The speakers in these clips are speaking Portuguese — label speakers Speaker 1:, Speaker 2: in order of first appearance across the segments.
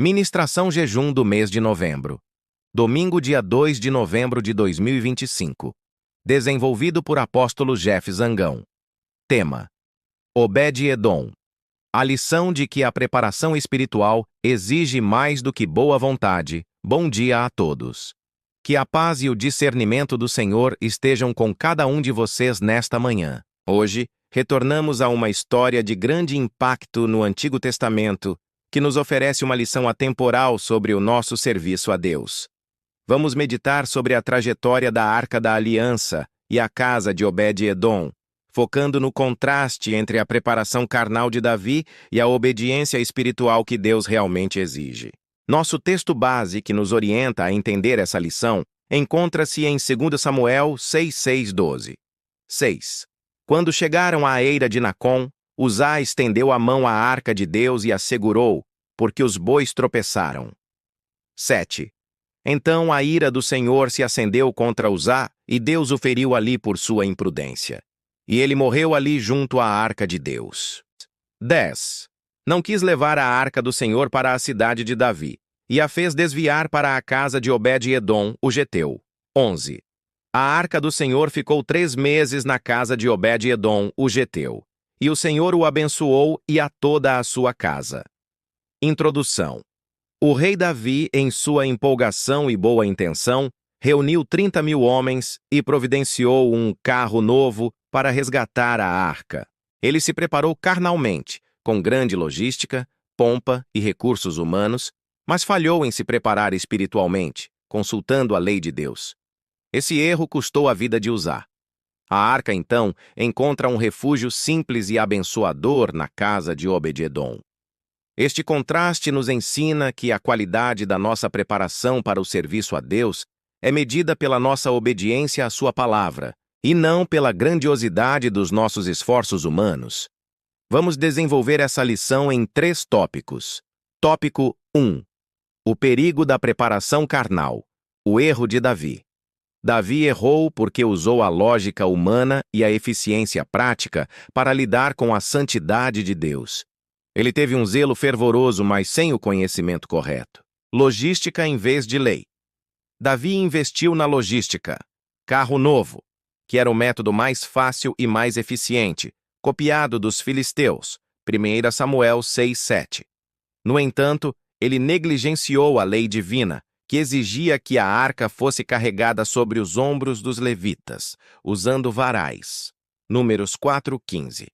Speaker 1: Ministração Jejum do mês de novembro. Domingo, dia 2 de novembro de 2025. Desenvolvido por apóstolo Jeff Zangão. Tema: Obed-Edom. A lição de que a preparação espiritual exige mais do que boa vontade. Bom dia a todos. Que a paz e o discernimento do Senhor estejam com cada um de vocês nesta manhã. Hoje, retornamos a uma história de grande impacto no Antigo Testamento, que nos oferece uma lição atemporal sobre o nosso serviço a Deus. Vamos meditar sobre a trajetória da Arca da Aliança e a casa de Obed-Edom, focando no contraste entre a preparação carnal de Davi e a obediência espiritual que Deus realmente exige. Nosso texto base que nos orienta a entender essa lição encontra-se em 2 Samuel 6:12. 6. Quando chegaram à eira de Nacon, Uzá estendeu a mão à arca de Deus e a segurou, porque os bois tropeçaram. 7. Então a ira do Senhor se acendeu contra Uzá, e Deus o feriu ali por sua imprudência. E ele morreu ali junto à arca de Deus. 10. Não quis levar a arca do Senhor para a cidade de Davi, e a fez desviar para a casa de Obed-Edom, o geteu. 11. A arca do Senhor ficou 3 meses na casa de Obed-Edom, o geteu. E o Senhor o abençoou e a toda a sua casa. Introdução. O rei Davi, em sua empolgação e boa intenção, reuniu 30.000 homens e providenciou um carro novo para resgatar a arca. Ele se preparou carnalmente, com grande logística, pompa e recursos humanos, mas falhou em se preparar espiritualmente, consultando a lei de Deus. Esse erro custou a vida de Uzá. A arca, então, encontra um refúgio simples e abençoador na casa de Obed-Edom. Este contraste nos ensina que a qualidade da nossa preparação para o serviço a Deus é medida pela nossa obediência à sua palavra, e não pela grandiosidade dos nossos esforços humanos. Vamos desenvolver essa lição em 3 tópicos. Tópico 1. O perigo da preparação carnal. O erro de Davi. Davi errou porque usou a lógica humana e a eficiência prática para lidar com a santidade de Deus. Ele teve um zelo fervoroso, mas sem o conhecimento correto. Logística em vez de lei. Davi investiu na logística. Carro novo, que era o método mais fácil e mais eficiente, copiado dos filisteus. 1 Samuel 6:7. No entanto, ele negligenciou a lei divina, que exigia que a arca fosse carregada sobre os ombros dos levitas, usando varais. Números 4:15.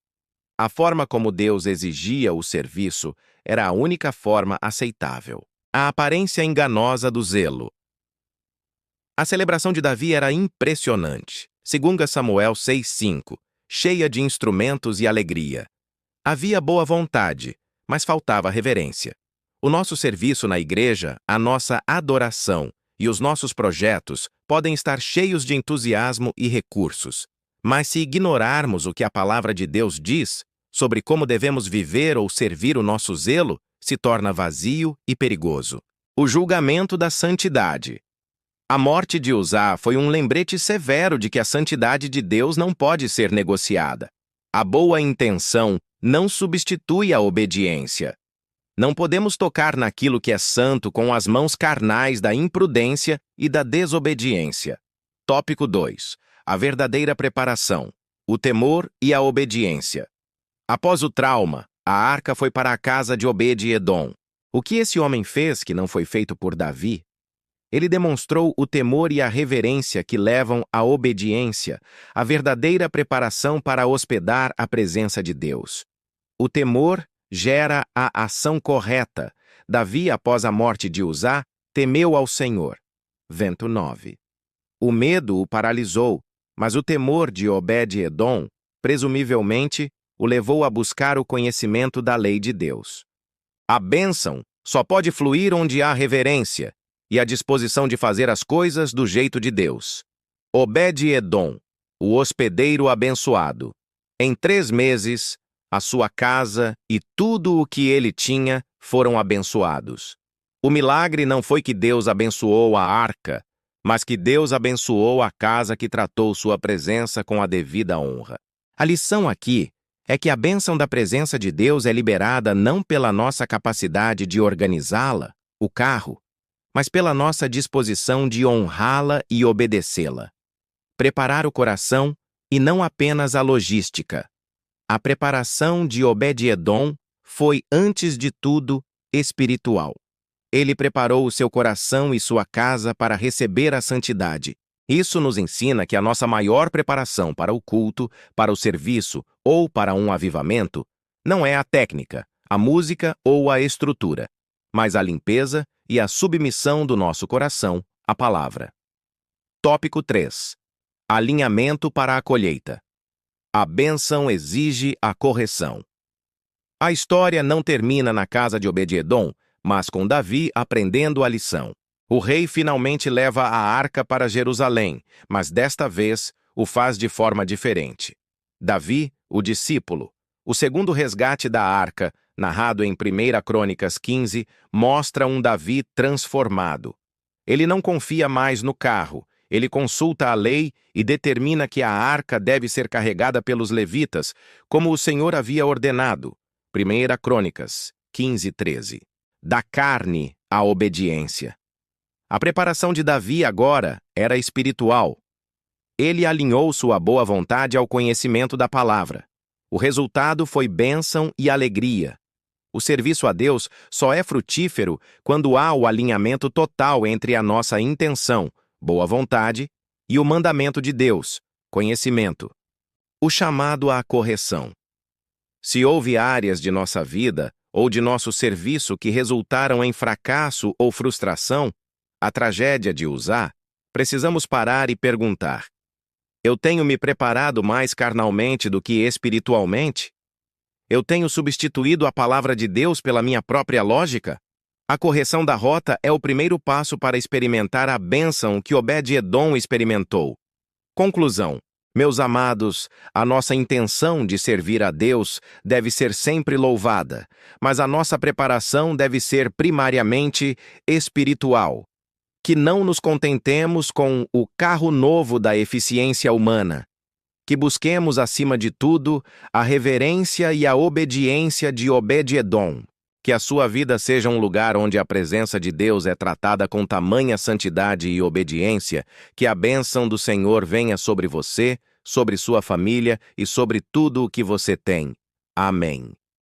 Speaker 1: A forma como Deus exigia o serviço era a única forma aceitável. A aparência enganosa do zelo. A celebração de Davi era impressionante. 2 Samuel 6:5, cheia de instrumentos e alegria. Havia boa vontade, mas faltava reverência. O nosso serviço na igreja, a nossa adoração e os nossos projetos podem estar cheios de entusiasmo e recursos, mas se ignorarmos o que a palavra de Deus diz sobre como devemos viver ou servir o nosso zelo, se torna vazio e perigoso. O julgamento da santidade. A morte de Uzá foi um lembrete severo de que a santidade de Deus não pode ser negociada. A boa intenção não substitui a obediência. Não podemos tocar naquilo que é santo com as mãos carnais da imprudência e da desobediência. Tópico 2. A verdadeira preparação. O temor e a obediência. Após o trauma, a arca foi para a casa de Obed-Edom. O que esse homem fez que não foi feito por Davi? Ele demonstrou o temor e a reverência que levam à obediência, a verdadeira preparação para hospedar a presença de Deus. O temor gera a ação correta. Davi, após a morte de Uzá, temeu ao Senhor. Vento 9. O medo o paralisou, mas o temor de Obed-Edom, presumivelmente, o levou a buscar o conhecimento da lei de Deus. A bênção só pode fluir onde há reverência e a disposição de fazer as coisas do jeito de Deus. Obed-Edom, o hospedeiro abençoado. Em 3 meses, a sua casa e tudo o que ele tinha foram abençoados. O milagre não foi que Deus abençoou a arca, mas que Deus abençoou a casa que tratou sua presença com a devida honra. A lição aqui é que a bênção da presença de Deus é liberada não pela nossa capacidade de organizá-la, o carro, mas pela nossa disposição de honrá-la e obedecê-la. Preparar o coração e não apenas a logística. A preparação de Obed-Edom foi, antes de tudo, espiritual. Ele preparou o seu coração e sua casa para receber a santidade. Isso nos ensina que a nossa maior preparação para o culto, para o serviço ou para um avivamento não é a técnica, a música ou a estrutura, mas a limpeza e a submissão do nosso coração à palavra. Tópico 3. Alinhamento para a colheita. A bênção exige a correção. A história não termina na casa de Obed-Edom, mas com Davi aprendendo a lição. O rei finalmente leva a arca para Jerusalém, mas desta vez o faz de forma diferente. Davi, o discípulo, o segundo resgate da arca, narrado em 1 Crônicas 15, mostra um Davi transformado. Ele não confia mais no carro, ele consulta a lei e determina que a arca deve ser carregada pelos levitas, como o Senhor havia ordenado. 1 Crônicas 15, 13. Da carne à obediência. A preparação de Davi agora era espiritual. Ele alinhou sua boa vontade ao conhecimento da palavra. O resultado foi bênção e alegria. O serviço a Deus só é frutífero quando há o alinhamento total entre a nossa intenção, boa vontade, e o mandamento de Deus, conhecimento. O chamado à correção. Se houve áreas de nossa vida ou de nosso serviço que resultaram em fracasso ou frustração, a tragédia de usar, precisamos parar e perguntar: eu tenho me preparado mais carnalmente do que espiritualmente? Eu tenho substituído a palavra de Deus pela minha própria lógica? A correção da rota é o primeiro passo para experimentar a bênção que Obed-Edom experimentou. Conclusão. Meus amados, a nossa intenção de servir a Deus deve ser sempre louvada, mas a nossa preparação deve ser primariamente espiritual. Que não nos contentemos com o carro novo da eficiência humana. Que busquemos, acima de tudo, a reverência e a obediência de Obed-Edom. Que a sua vida seja um lugar onde a presença de Deus é tratada com tamanha santidade e obediência, que a bênção do Senhor venha sobre você, sobre sua família e sobre tudo o que você tem. Amém.